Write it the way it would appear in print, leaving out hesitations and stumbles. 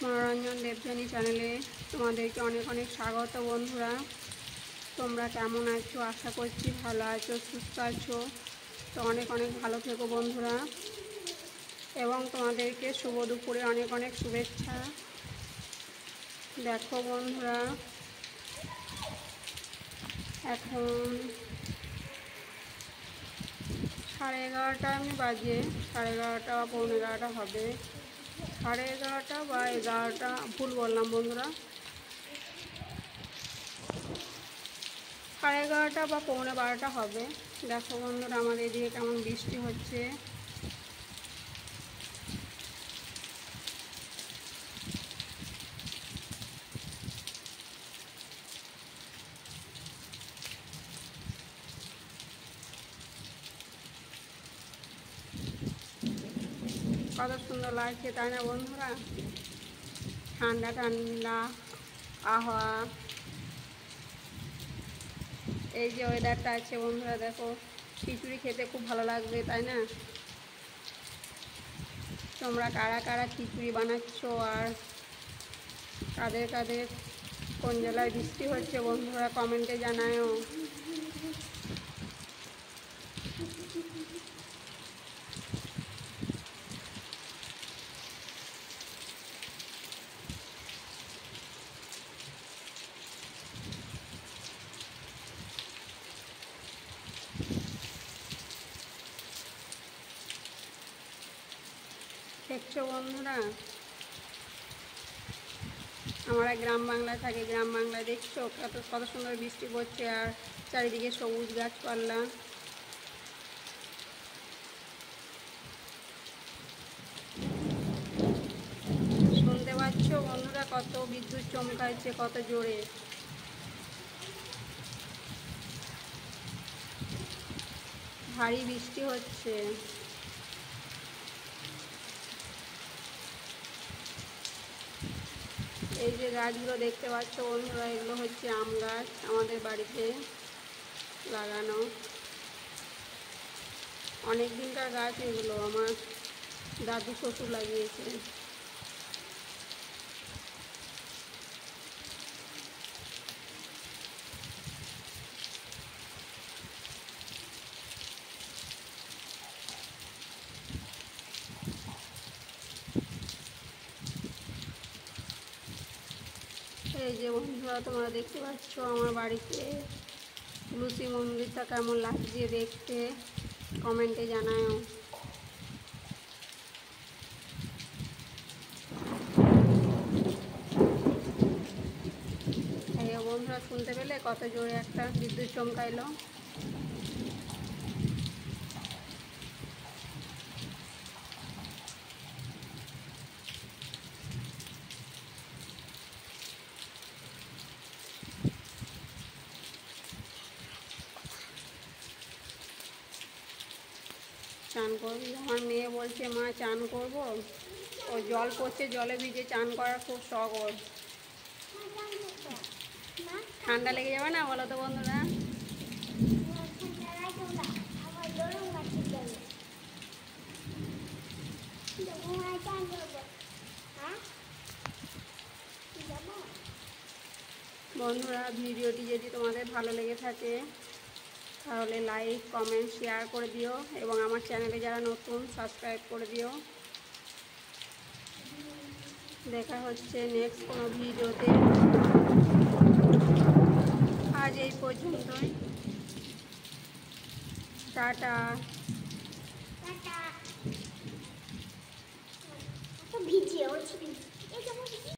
মনোরঞ্জন দেবযানী চ্যানেলে তোমাদেরকে অনেক অনেক স্বাগত। বন্ধুরা, তোমরা কেমন আছো? আশা করছি ভালো আছো, সুস্থ আছো। তো অনেক অনেক ভালো থেকো বন্ধুরা, এবং তোমাদেরকে শুভ দুপুরে অনেক অনেক শুভেচ্ছা। দেখো বন্ধুরা, এখন 11:30 আমি বাজে, 11:30 বা 11:15 হবে। 11:30 বা 11:00, ভুল বললাম বন্ধুরা, 11:30 বা 11:15 হবে। দেখো বন্ধুরা, আমাদের এদিকে কেমন বৃষ্টি হচ্ছে। কত সুন্দর লাগছে, তাই না বন্ধুরা? ঠান্ডা ঠান্ডা আবহাওয়া, এই যে ওয়েদারটা আছে বন্ধুরা, দেখো খিচুড়ি খেতে খুব ভালো লাগবে, তাই না? তোমরা কারা কারা খিচুড়ি বানাচ্ছ, আর কাদের কাদের কোন জেলায় বৃষ্টি হচ্ছে বন্ধুরা কমেন্টে জানাও। দেখছো বন্ধুরা, আমরা গ্রাম বাংলায় থাকি, গ্রাম বাংলায় দেখছো কত সুন্দর বৃষ্টি পড়ছে, আর চারিদিকে সবুজ গাছপালা। শুনতে পাচ্ছ বন্ধুরা, কত বিদ্যুৎ চমকাচ্ছে, কত জোরে। ভারী বৃষ্টি হচ্ছে। এই যে গাছগুলো দেখতে পাচ্ছ বন্ধুরা, এগুলো হচ্ছে আম গাছ, আমাদের বাড়িতে লাগানো। অনেক দিনকার গাছ এগুলো, আমার দাদু শ্বশুর লাগিয়েছে। এই যে বন্ধুরা, তোমরা দেখতে পাচ্ছ আমার বাড়িতে তুলসী মন্দিরটা কেমন লাগছে দেখতে, কমেন্টে জানাও। এই বন্ধুরা, শুনতে পেলে কত জোরে একটা বিদ্যুৎ চমকাইলো। চান করবি? আমার মেয়ে বলছে মা চান করবো, ও জল পড়ছে, জলে ভিজে চান করার খুব শখ ওর। ঠান্ডা লেগে যাবে না বলো তো বন্ধুরা? বন্ধুরা, ভিডিওটি যদি তোমাদের ভালো লেগে থাকে তাহলে লাইক, কমেন্ট, শেয়ার করে দিও, এবং আমার চ্যানেলে যারা নতুন সাবস্ক্রাইব করে দিও। দেখা হচ্ছে নেক্সট কোনো ভিডিওতে। আজ এই পর্যন্তই, টাটা।